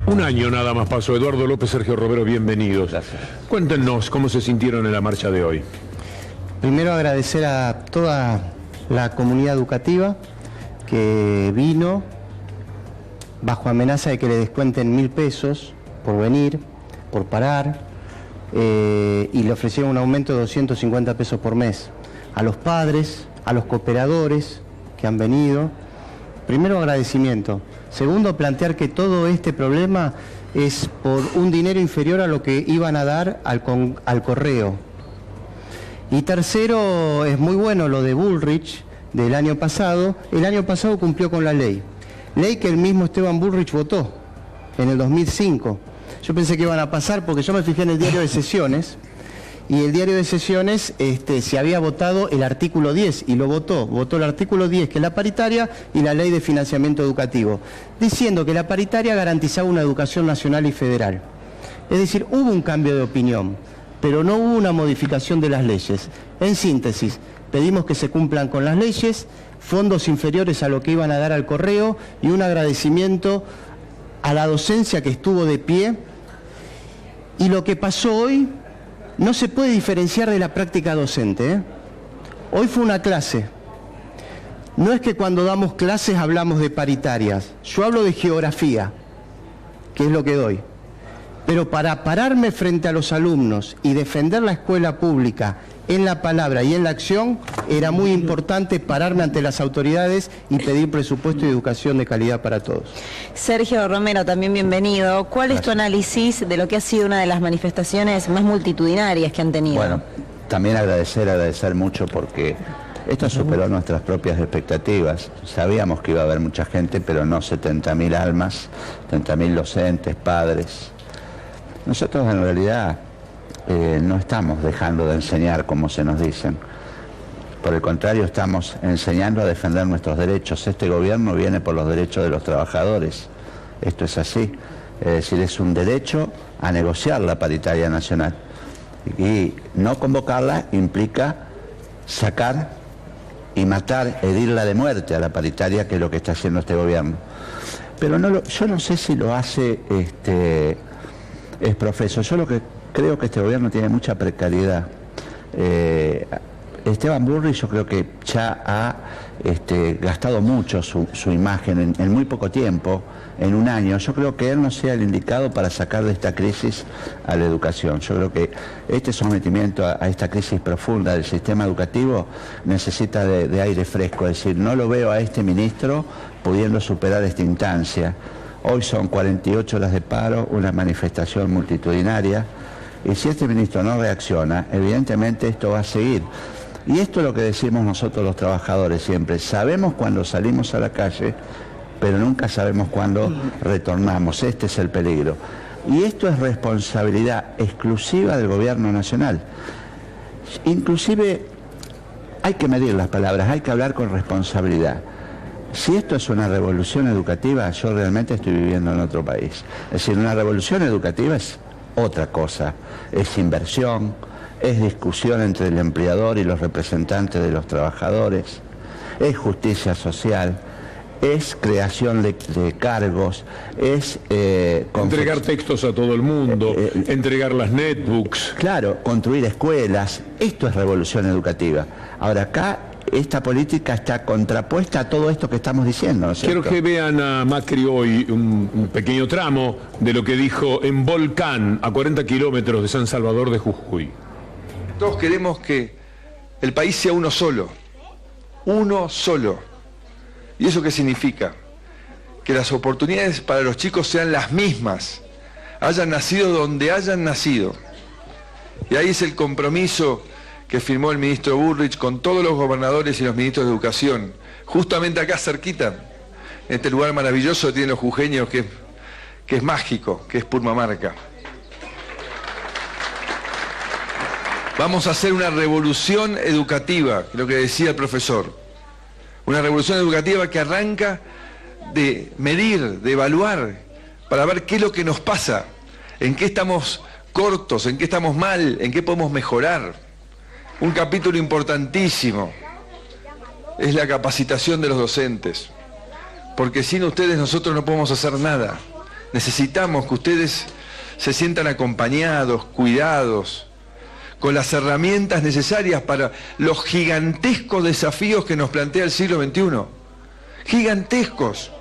Un año nada más pasó. Eduardo López, Sergio Romero, bienvenidos. Gracias. Cuéntenos cómo se sintieron en la marcha de hoy. Primero agradecer a toda la comunidad educativa que vino bajo amenaza de que le descuenten 1.000 pesos por venir, por parar, y le ofrecieron un aumento de 250 pesos por mes. A los padres, a los cooperadores que han venido, primero agradecimiento. Segundo, plantear que todo este problema es por un dinero inferior a lo que iban a dar al correo. Y tercero, es muy bueno lo de Bullrich del año pasado. El año pasado cumplió con la ley que el mismo Esteban Bullrich votó en el 2005. Yo pensé que iban a pasar porque yo me fijé en el diario de sesiones, y el diario de sesiones se había votado el artículo 10 y lo votó el artículo 10, que es la paritaria, y la ley de financiamiento educativo, diciendo que la paritaria garantizaba una educación nacional y federal. Es decir, hubo un cambio de opinión, pero no hubo una modificación de las leyes. En síntesis, pedimos que se cumplan con las leyes, fondos inferiores a lo que iban a dar al correo, y un agradecimiento a la docencia que estuvo de pie. Y lo que pasó hoy no se puede diferenciar de la práctica docente, ¿eh? Hoy fue una clase. No es que cuando damos clases hablamos de paritarias. Yo hablo de geografía, que es lo que doy. Pero para pararme frente a los alumnos y defender la escuela pública en la palabra y en la acción, era muy importante pararme ante las autoridades y pedir presupuesto y educación de calidad para todos. Sergio Romero, también bienvenido. ¿Cuál es tu análisis de lo que ha sido una de las manifestaciones más multitudinarias que han tenido? Bueno, también agradecer mucho porque esto superó nuestras propias expectativas. Sabíamos que iba a haber mucha gente, pero no 70.000 almas, 70.000 docentes, padres. Nosotros en realidad no estamos dejando de enseñar como se nos dicen. Por el contrario, estamos enseñando a defender nuestros derechos. Este gobierno viene por los derechos de los trabajadores. Esto es así. Es decir, es un derecho a negociar la paritaria nacional. Y no convocarla implica sacar y matar, herirla de muerte a la paritaria, que es lo que está haciendo este gobierno. Pero yo no sé si lo hace es profeso. Yo lo que creo que este gobierno tiene mucha precariedad. Esteban Bullrich yo creo que ya ha gastado mucho su imagen en muy poco tiempo, en un año. Yo creo que él no sea el indicado para sacar de esta crisis a la educación. Yo creo que este sometimiento a esta crisis profunda del sistema educativo necesita de aire fresco. Es decir, no lo veo a este ministro pudiendo superar esta instancia. Hoy son 48 horas de paro, una manifestación multitudinaria, y si este ministro no reacciona, evidentemente esto va a seguir. Y esto es lo que decimos nosotros los trabajadores siempre. Sabemos cuando salimos a la calle, pero nunca sabemos cuándo retornamos. Este es el peligro. Y esto es responsabilidad exclusiva del gobierno nacional. Inclusive hay que medir las palabras, hay que hablar con responsabilidad. Si esto es una revolución educativa, yo realmente estoy viviendo en otro país. Es decir, una revolución educativa es otra cosa. Es inversión, es discusión entre el empleador y los representantes de los trabajadores, es justicia social, es creación de cargos, es... entregar textos a todo el mundo, entregar las netbooks. Claro, construir escuelas. Esto es revolución educativa. Ahora acá esta política está contrapuesta a todo esto que estamos diciendo, ¿no es cierto? Quiero que vean a Macri hoy un pequeño tramo de lo que dijo en Volcán, a 40 kilómetros de San Salvador de Jujuy. Todos queremos que el país sea uno solo. Uno solo. ¿Y eso qué significa? Que las oportunidades para los chicos sean las mismas, hayan nacido donde hayan nacido. Y ahí es el compromiso que firmó el ministro Bullrich con todos los gobernadores y los ministros de educación, justamente acá cerquita, en este lugar maravilloso que tienen los jujeños, que es mágico, que es Purmamarca. Vamos a hacer una revolución educativa, lo que decía el profesor. Una revolución educativa que arranca de medir, de evaluar, para ver qué es lo que nos pasa, en qué estamos cortos, en qué estamos mal, en qué podemos mejorar. Un capítulo importantísimo es la capacitación de los docentes, porque sin ustedes nosotros no podemos hacer nada. necesitamos que ustedes se sientan acompañados, cuidados, con las herramientas necesarias para los gigantescos desafíos que nos plantea el siglo XXI. Gigantescos.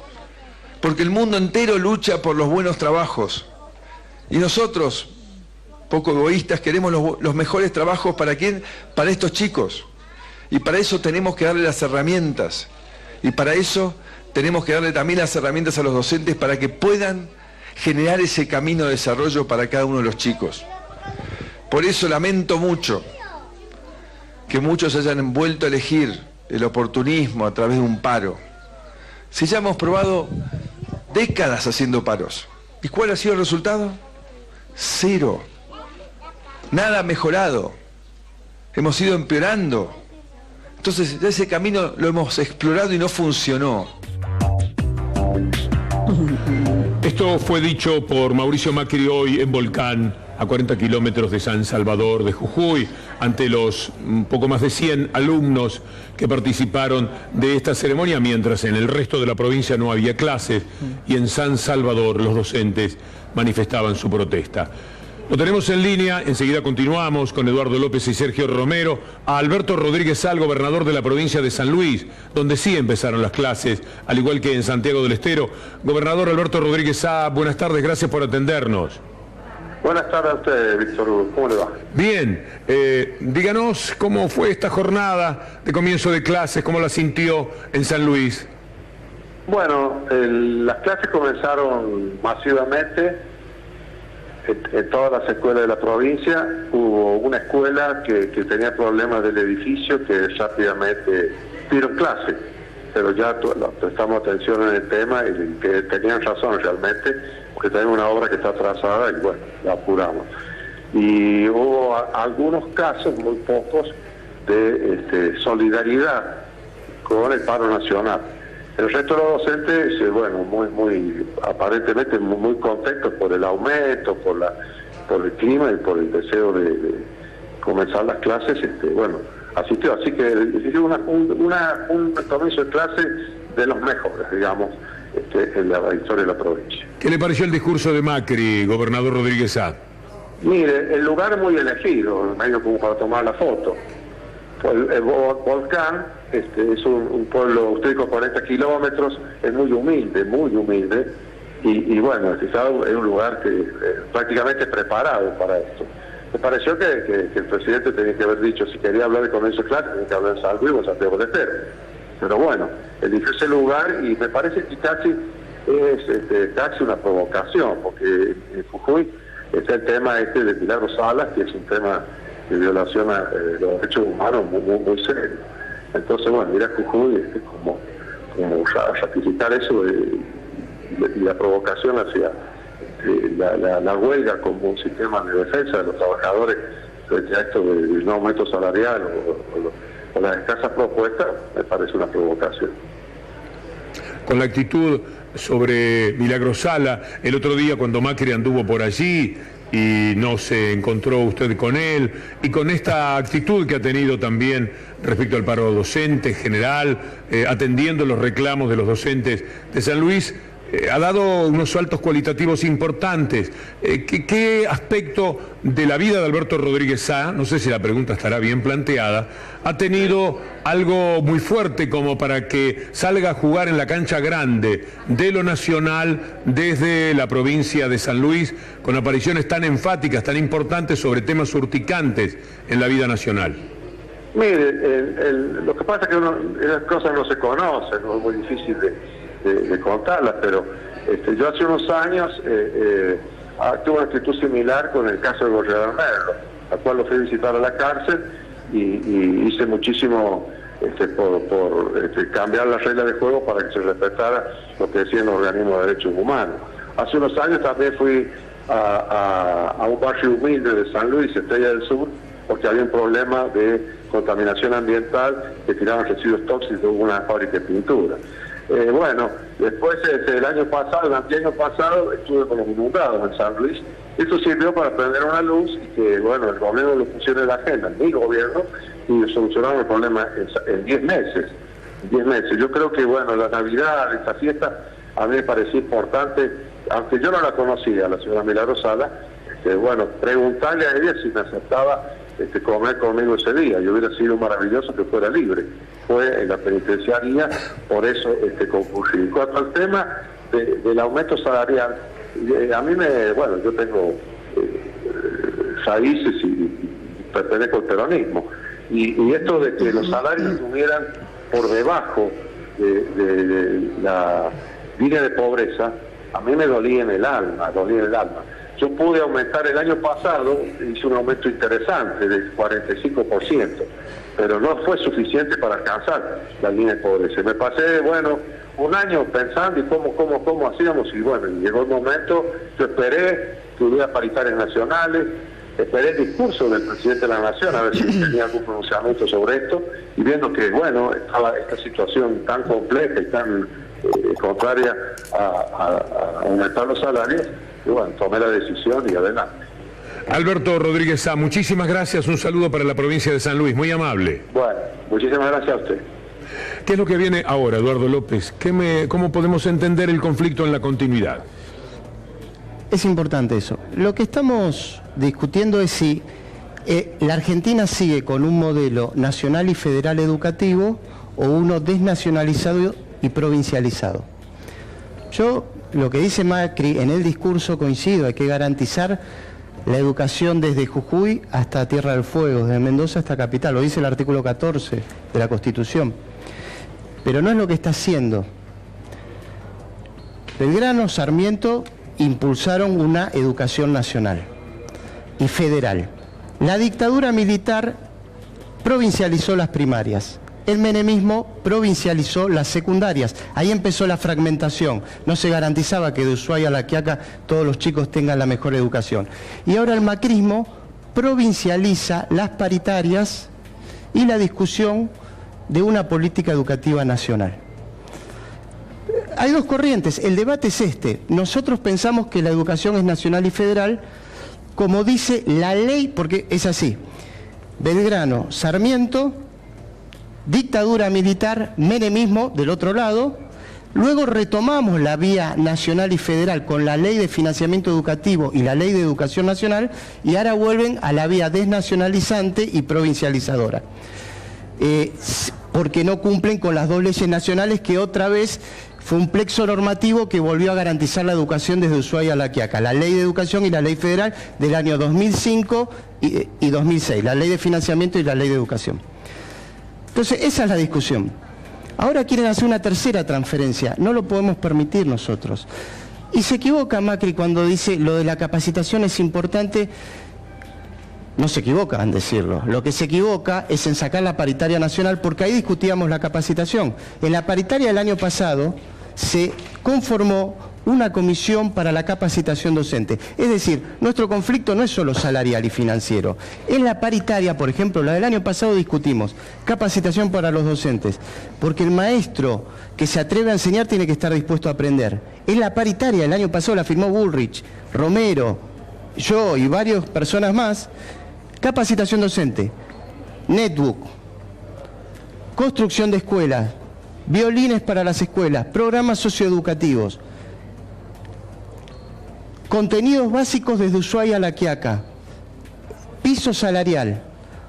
Porque el mundo entero lucha por los buenos trabajos. Y nosotros, poco egoístas, queremos los mejores trabajos ¿para quién? Para estos chicos. Y para eso tenemos que darle las herramientas. Y para eso tenemos que darle también las herramientas a los docentes para que puedan generar ese camino de desarrollo para cada uno de los chicos. Por eso lamento mucho que muchos hayan vuelto a elegir el oportunismo a través de un paro. Si ya hemos probado décadas haciendo paros. ¿Y cuál ha sido el resultado? Cero. Nada ha mejorado. Hemos ido empeorando. Entonces ya ese camino lo hemos explorado y no funcionó. Esto fue dicho por Mauricio Macri hoy en Volcán, a 40 kilómetros de San Salvador de Jujuy, ante los poco más de 100 alumnos que participaron de esta ceremonia, mientras en el resto de la provincia no había clases y en San Salvador los docentes manifestaban su protesta. Lo tenemos en línea, enseguida continuamos con Eduardo López y Sergio Romero, a Alberto Rodríguez Sá, gobernador de la provincia de San Luis, donde sí empezaron las clases, al igual que en Santiago del Estero. Gobernador Alberto Rodríguez Sá, buenas tardes, gracias por atendernos. Buenas tardes a usted, Víctor Hugo. ¿Cómo le va? Bien, díganos cómo fue esta jornada de comienzo de clases, cómo la sintió en San Luis. Bueno, las clases comenzaron masivamente en todas las escuelas de la provincia. Hubo una escuela que tenía problemas del edificio que rápidamente dieron clase, pero ya prestamos atención en el tema y que tenían razón realmente, porque tenemos una obra que está atrasada y bueno, la apuramos. Y hubo algunos casos, muy pocos, de solidaridad con el paro nacional. El resto de los docentes, bueno, muy aparentemente muy contentos por el aumento, por el clima y por el deseo de comenzar las clases, bueno, asistió. Así que un comienzo de clase de los mejores, digamos, en la historia de la provincia. ¿Qué le pareció el discurso de Macri, gobernador Rodríguez Sá? Mire, el lugar es muy elegido, medio como para tomar la foto. El Volcán es un pueblo, usted con 40 kilómetros, es muy humilde, y bueno, es un lugar que prácticamente preparado para esto. Me pareció que el presidente tenía que haber dicho, si quería hablar de comienzo de clase, tenía que hablar en San Luis o en Santiago del Estero. Pero bueno, eligió ese lugar y me parece que casi es casi una provocación, porque en Jujuy es el tema de Milagro Salas, que es un tema de violación a los derechos humanos muy serio. Entonces, bueno, ir a Jujuy como ratificar eso y la provocación hacia la huelga como un sistema de defensa de los trabajadores frente a esto del no aumento salarial o las escasas propuestas, me parece una provocación. Con la actitud sobre Milagro Sala, el otro día cuando Macri anduvo por allí y no se encontró usted con él, y con esta actitud que ha tenido también respecto al paro docente general, atendiendo los reclamos de los docentes de San Luis, ha dado unos saltos cualitativos importantes. ¿Qué aspecto de la vida de Alberto Rodríguez Sá, no sé si la pregunta estará bien planteada, ha tenido algo muy fuerte como para que salga a jugar en la cancha grande de lo nacional desde la provincia de San Luis, con apariciones tan enfáticas, tan importantes sobre temas urticantes en la vida nacional? Mire, lo que pasa es que las cosas no se conocen, no es muy difícil de contarlas, pero yo hace unos años tuve una actitud similar con el caso de Gobernador Merlo, al cual lo fui a visitar a la cárcel y hice muchísimo por cambiar las reglas de juego para que se respetara lo que decían los organismos de derechos humanos. Hace unos años también fui a un barrio humilde de San Luis, Estrella del Sur, porque había un problema de contaminación ambiental, que tiraban residuos tóxicos de una fábrica de pintura. Bueno, después el año pasado, el anteaño pasado, estuve con los inundados en San Luis. Esto sirvió para prender una luz y que, bueno, el gobierno lo pusiera en la agenda, mi gobierno, y solucionaron el problema en 10 meses. 10 meses. Yo creo que, bueno, la Navidad, esta fiesta, a mí me pareció importante aunque yo no la conocía, la señora Milagro Sala, bueno, preguntarle a ella si me aceptaba comer conmigo ese día. Yo hubiera sido maravilloso que fuera libre. Fue en la penitenciaría, por eso concurrí. En cuanto al tema del aumento salarial, a mí bueno, yo tengo raíces y pertenezco al peronismo. Y esto de que los salarios estuvieran por debajo de la línea de pobreza, a mí me dolía en el alma, Yo pude aumentar el año pasado, hice un aumento interesante del 45%, pero no fue suficiente para alcanzar la línea de pobreza. Me pasé, bueno, un año pensando y cómo hacíamos, y bueno, llegó el momento, yo esperé que hubiera paritarias nacionales, esperé el discurso del presidente de la Nación, a ver si tenía algún pronunciamiento sobre esto, y viendo que, bueno, estaba esta situación tan compleja y tan contraria a aumentar los salarios, y bueno, tomé la decisión y adelante. Alberto Rodríguez Sá, muchísimas gracias, un saludo para la provincia de San Luis, muy amable. Bueno, muchísimas gracias a usted. ¿Qué es lo que viene ahora, Eduardo López? ¿Cómo podemos entender el conflicto en la continuidad? Es importante eso. Lo que estamos discutiendo es si la Argentina sigue con un modelo nacional y federal educativo o uno desnacionalizado y provincializado. Lo que dice Macri en el discurso coincido, hay que garantizar la educación desde Jujuy hasta Tierra del Fuego, desde Mendoza hasta Capital, lo dice el artículo 14 de la Constitución. Pero no es lo que está haciendo. Belgrano, Sarmiento impulsaron una educación nacional y federal. La dictadura militar provincializó las primarias. El menemismo provincializó las secundarias. Ahí empezó la fragmentación. No se garantizaba que de Ushuaia a La Quiaca todos los chicos tengan la mejor educación. Y ahora el macrismo provincializa las paritarias y la discusión de una política educativa nacional. Hay dos corrientes. El debate es este. Nosotros pensamos que la educación es nacional y federal, como dice la ley, porque es así. Belgrano, Sarmiento, dictadura militar, menemismo del otro lado, luego retomamos la vía nacional y federal con la ley de financiamiento educativo y la ley de educación nacional, y ahora vuelven a la vía desnacionalizante y provincializadora, porque no cumplen con las dos leyes nacionales, que otra vez fue un plexo normativo que volvió a garantizar la educación desde Ushuaia a La Quiaca, la ley de educación y la ley federal del año 2005 y 2006, la ley de financiamiento y la ley de educación. Entonces, esa es la discusión. Ahora quieren hacer una tercera transferencia. No lo podemos permitir nosotros. Y se equivoca Macri cuando dice lo de la capacitación es importante. No se equivoca en decirlo. Lo que se equivoca es en sacar la paritaria nacional, porque ahí discutíamos la capacitación. En la paritaria del año pasado se conformó una comisión para la capacitación docente. Es decir, nuestro conflicto no es solo salarial y financiero. En la paritaria, por ejemplo, la del año pasado discutimos capacitación para los docentes, porque el maestro que se atreve a enseñar tiene que estar dispuesto a aprender. En la paritaria del año pasado la firmó Bullrich, Romero, yo y varias personas más. Capacitación docente, netbook, construcción de escuelas, violines para las escuelas, programas socioeducativos, contenidos básicos desde Ushuaia a La Quiaca, piso salarial,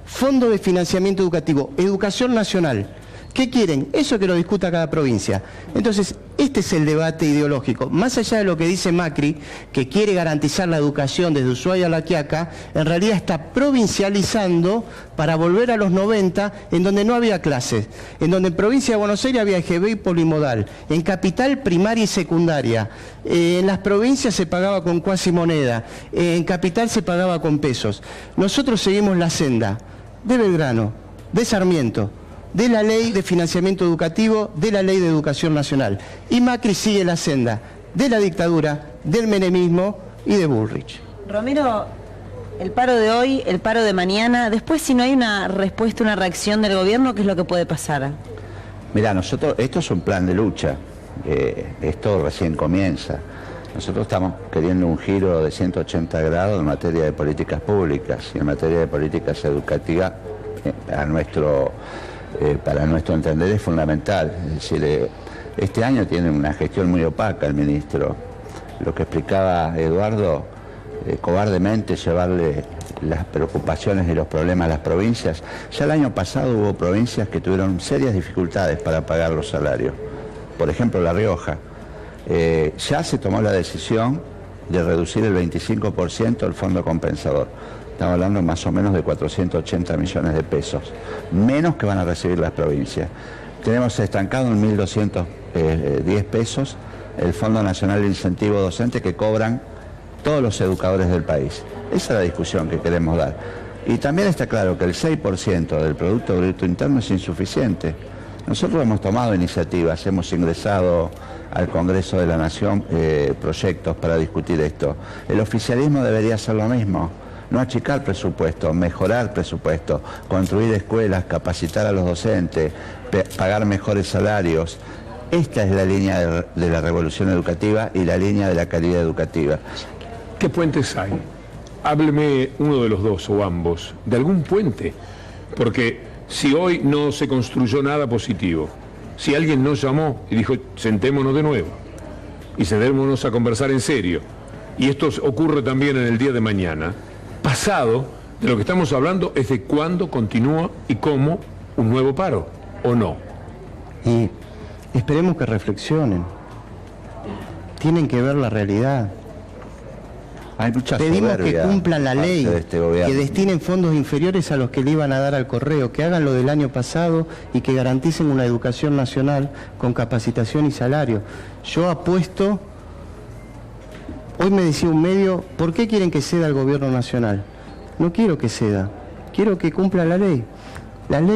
fondo de financiamiento educativo, educación nacional. ¿Qué quieren? Eso que lo discuta cada provincia. Entonces, este es el debate ideológico. Más allá de lo que dice Macri, que quiere garantizar la educación desde Ushuaia a La Quiaca, en realidad está provincializando para volver a los 90, en donde no había clases, en donde en provincia de Buenos Aires había EGB y polimodal, en capital primaria y secundaria, en las provincias se pagaba con cuasimoneda, en capital se pagaba con pesos. Nosotros seguimos la senda de Belgrano, de Sarmiento, de la ley de financiamiento educativo, de la ley de educación nacional. Y Macri sigue la senda de la dictadura, del menemismo y de Bullrich. Romero, el paro de hoy, el paro de mañana, después si no hay una respuesta, una reacción del gobierno, ¿qué es lo que puede pasar? Mirá, esto es un plan de lucha, esto recién comienza. Nosotros estamos queriendo un giro de 180 grados en materia de políticas públicas y en materia de políticas educativas para nuestro entender es fundamental. Es decir, este año tiene una gestión muy opaca el ministro lo que explicaba Eduardo, cobardemente llevarle las preocupaciones y los problemas a las provincias. Ya el año pasado hubo provincias que tuvieron serias dificultades para pagar los salarios. Por ejemplo, La Rioja. Ya se tomó la decisión de reducir el 25% el fondo compensador. Estamos hablando más o menos de 480 millones de pesos, menos que van a recibir las provincias. Tenemos estancado en 1.210 pesos el Fondo Nacional de Incentivo Docente que cobran todos los educadores del país. Esa es la discusión que queremos dar. Y también está claro que el 6% del Producto Bruto Interno es insuficiente. Nosotros hemos tomado iniciativas, hemos ingresado al Congreso de la Nación proyectos para discutir esto. El oficialismo debería hacer lo mismo. No achicar presupuesto, mejorar presupuesto, construir escuelas, capacitar a los docentes, pagar mejores salarios. Esta es la línea de la revolución educativa y la línea de la calidad educativa. ¿Qué puentes hay? Hábleme uno de los dos o ambos, de algún puente, porque si hoy no se construyó nada positivo, si alguien nos llamó y dijo, sentémonos de nuevo y sentémonos a conversar en serio, y esto ocurre también en el día de mañana, pasado de lo que estamos hablando es de cuándo continúa y cómo un nuevo paro, ¿o no? Y esperemos que reflexionen. Tienen que ver la realidad. Hay mucha Pedimos que cumplan la ley, que destinen fondos inferiores a los que le iban a dar al correo, que hagan lo del año pasado y que garanticen una educación nacional con capacitación y salario. Yo apuesto, hoy me decía un medio, ¿por qué quieren que ceda el gobierno nacional? No quiero que ceda, quiero que cumpla la ley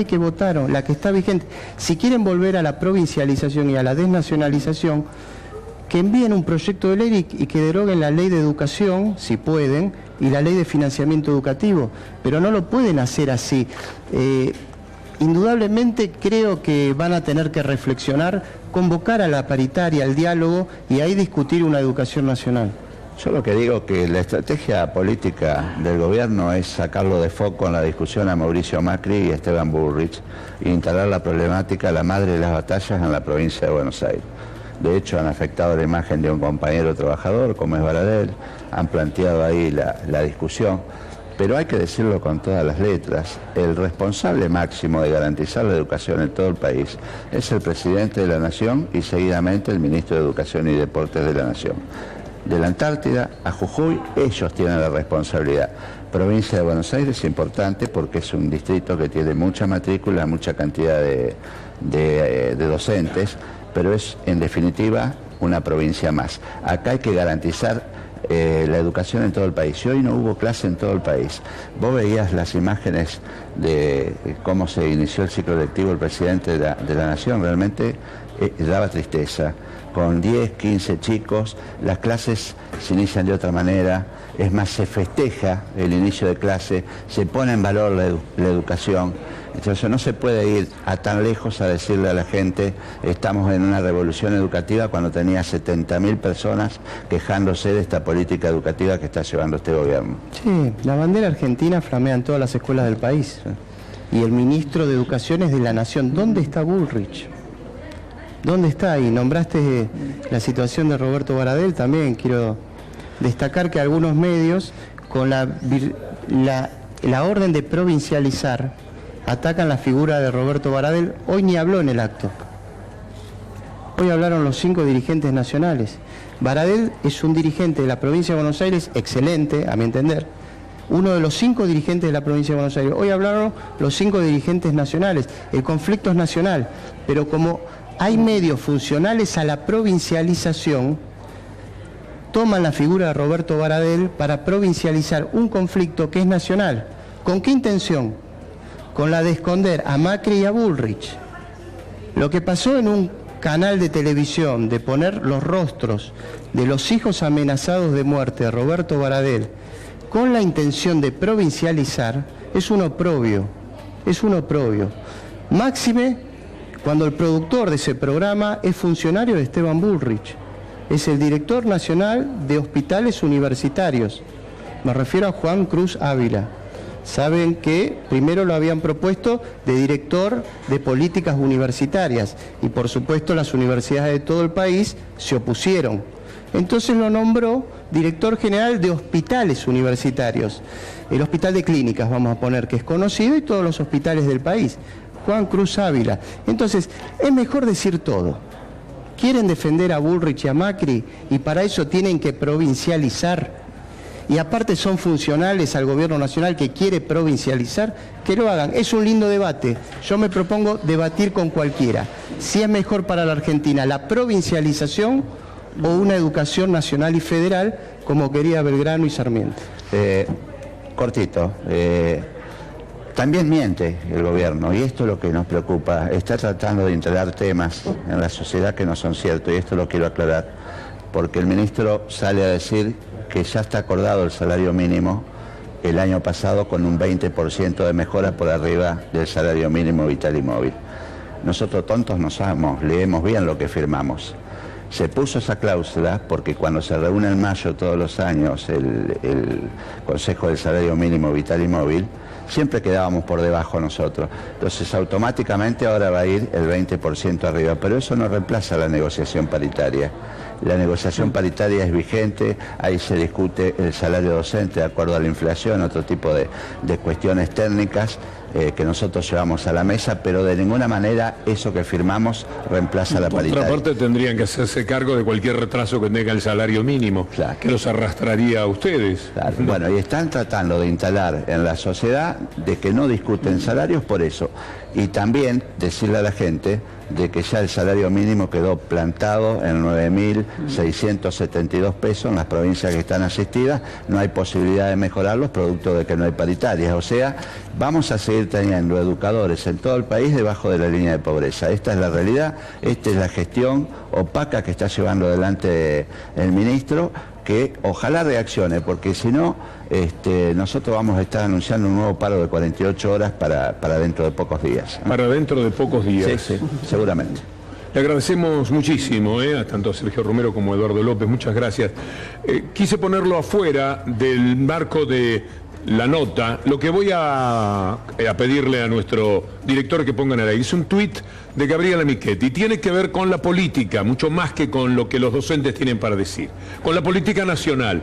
que votaron, la que está vigente. Si quieren volver a la provincialización y a la desnacionalización, que envíen un proyecto de ley y que deroguen la ley de educación, si pueden, y la ley de financiamiento educativo, pero no lo pueden hacer así. Indudablemente creo que van a tener que reflexionar, convocar a la paritaria, al diálogo y ahí discutir una educación nacional. Yo lo que digo es que la estrategia política del gobierno es sacarlo de foco en la discusión a Mauricio Macri y Esteban Bullrich e instalar la problemática, la madre de las batallas en la provincia de Buenos Aires. De hecho, han afectado la imagen de un compañero trabajador, como es Baradel, han planteado ahí la discusión, pero hay que decirlo con todas las letras, el responsable máximo de garantizar la educación en todo el país es el presidente de la Nación y seguidamente el ministro de Educación y Deportes de la Nación. De la Antártida a Jujuy, ellos tienen la responsabilidad. Provincia de Buenos Aires es importante porque es un distrito que tiene mucha matrícula, mucha cantidad de docentes, pero es en definitiva una provincia más. Acá hay que garantizar la educación en todo el país. Y hoy no hubo clase en todo el país. Vos veías las imágenes de cómo se inició el ciclo lectivo el presidente de la Nación, realmente daba tristeza. Con 10, 15 chicos, las clases se inician de otra manera, es más, se festeja el inicio de clase, se pone en valor la educación. Entonces no se puede ir a tan lejos a decirle a la gente estamos en una revolución educativa cuando tenía 70.000 personas quejándose de esta política educativa que está llevando este gobierno. Sí, la bandera argentina flamea en todas las escuelas del país. Y el ministro de Educación es de la Nación. ¿Dónde está Bullrich? ¿Dónde está? Y nombraste la situación de Roberto Baradel, también quiero destacar que algunos medios con la orden de provincializar atacan la figura de Roberto Baradel. Hoy ni habló en el acto. Hoy hablaron los 5 dirigentes nacionales. Baradel es un dirigente de la provincia de Buenos Aires, excelente, a mi entender, uno de los 5 dirigentes de la provincia de Buenos Aires. Hoy hablaron los 5 dirigentes nacionales. El conflicto es nacional, pero como hay medios funcionales a la provincialización, toman la figura de Roberto Baradel para provincializar un conflicto que es nacional. ¿Con qué intención? Con la de esconder a Macri y a Bullrich. Lo que pasó en un canal de televisión, de poner los rostros de los hijos amenazados de muerte de Roberto Baradel, con la intención de provincializar, es un oprobio. Es un oprobio. Máxime cuando el productor de ese programa es funcionario de Esteban Bullrich. Es el director nacional de hospitales universitarios. Me refiero a Juan Cruz Ávila. Saben que primero lo habían propuesto de director de políticas universitarias y por supuesto las universidades de todo el país se opusieron. Entonces lo nombró director general de hospitales universitarios. El hospital de clínicas, vamos a poner, que es conocido, y todos los hospitales del país. Juan Cruz Ávila. Entonces, es mejor decir todo. Quieren defender a Bullrich y a Macri y para eso tienen que provincializar. Y aparte son funcionales al gobierno nacional que quiere provincializar, que lo hagan. Es un lindo debate. Yo me propongo debatir con cualquiera. Si es mejor para la Argentina la provincialización o una educación nacional y federal, como quería Belgrano y Sarmiento. Cortito. También miente el gobierno, y esto es lo que nos preocupa. Está tratando de instalar temas en la sociedad que no son ciertos, y esto lo quiero aclarar, porque el ministro sale a decir que ya está acordado el salario mínimo el año pasado con un 20% de mejora por arriba del salario mínimo vital y móvil. Nosotros tontos no somos, leemos bien lo que firmamos. Se puso esa cláusula porque cuando se reúne en mayo todos los años el Consejo del Salario Mínimo Vital y Móvil, siempre quedábamos por debajo nosotros. Entonces automáticamente ahora va a ir el 20% arriba, pero eso no reemplaza la negociación paritaria. La negociación paritaria es vigente, ahí se discute el salario docente de acuerdo a la inflación, otro tipo de cuestiones técnicas que nosotros llevamos a la mesa, pero de ninguna manera eso que firmamos reemplaza la paritaria. Por otra parte, tendrían que hacerse cargo de cualquier retraso que tenga el salario mínimo, claro, que los arrastraría a ustedes. Claro. Bueno, y están tratando de instalar en la sociedad de que no discuten salarios por eso. Y también decirle a la gente de que ya el salario mínimo quedó plantado en 9.672 pesos en las provincias que están asistidas, no hay posibilidad de mejorarlos producto de que no hay paritarias, o sea, vamos a seguir teniendo educadores en todo el país debajo de la línea de pobreza. Esta es la realidad, esta es la gestión opaca que está llevando adelante el ministro, que ojalá reaccione, porque si no, nosotros vamos a estar anunciando un nuevo paro de 48 horas para dentro de pocos días. Para dentro de pocos días. Sí, seguramente. Le agradecemos muchísimo, a tanto a Sergio Romero como a Eduardo López, muchas gracias. Quise ponerlo afuera del marco de la nota. Lo que voy a pedirle a nuestro director que pongan ahí es un tuit de Gabriela Michetti. Tiene que ver con la política, mucho más que con lo que los docentes tienen para decir. Con la política nacional.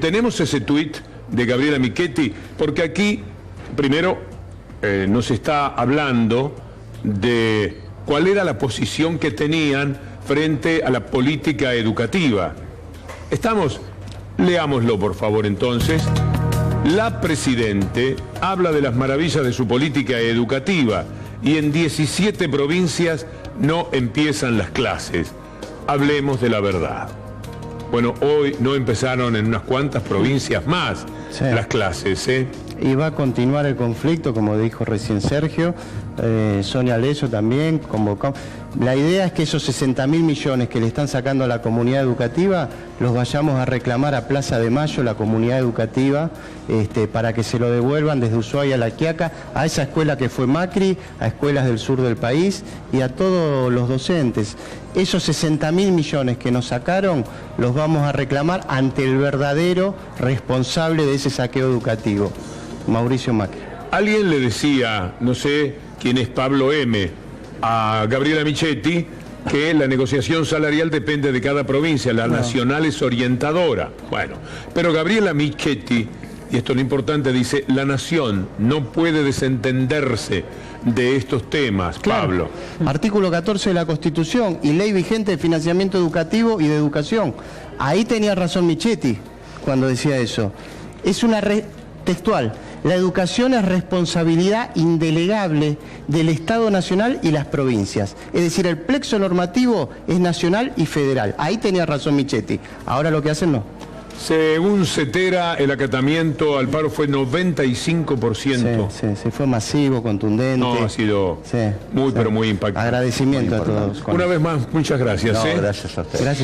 Tenemos ese tuit de Gabriela Michetti, porque aquí, primero, nos está hablando de cuál era la posición que tenían frente a la política educativa. Leámoslo por favor entonces. La Presidente habla de las maravillas de su política educativa y en 17 provincias no empiezan las clases. Hablemos de la verdad. Bueno, hoy no empezaron en unas cuantas provincias más las clases, Y va a continuar el conflicto, como dijo recién Sergio, Sonia Leso también convocó. La idea es que esos 60.000 millones que le están sacando a la comunidad educativa, los vayamos a reclamar a Plaza de Mayo, la comunidad educativa, para que se lo devuelvan desde Ushuaia a La Quiaca, a esa escuela que fue Macri, a escuelas del sur del país y a todos los docentes. Esos 60.000 millones que nos sacaron, los vamos a reclamar ante el verdadero responsable de ese saqueo educativo, Mauricio Macri. Alguien le decía, no sé quién es Pablo M., a Gabriela Michetti, que la negociación salarial depende de cada provincia, la nacional es orientadora. Bueno, pero Gabriela Michetti, y esto es lo importante, dice, la nación no puede desentenderse de estos temas, claro. Pablo. Artículo 14 de la Constitución y ley vigente de financiamiento educativo y de educación. Ahí tenía razón Michetti cuando decía eso. Es una textual. La educación es responsabilidad indelegable del Estado Nacional y las provincias. Es decir, el plexo normativo es nacional y federal. Ahí tenía razón Michetti. Ahora lo que hacen no. Según Cetera, el acatamiento al paro fue 95%. Sí, fue masivo, contundente. No, ha sido muy, pero muy impactante. Agradecimiento a todos. Una vez más, muchas gracias. No, gracias a ustedes. Gracias.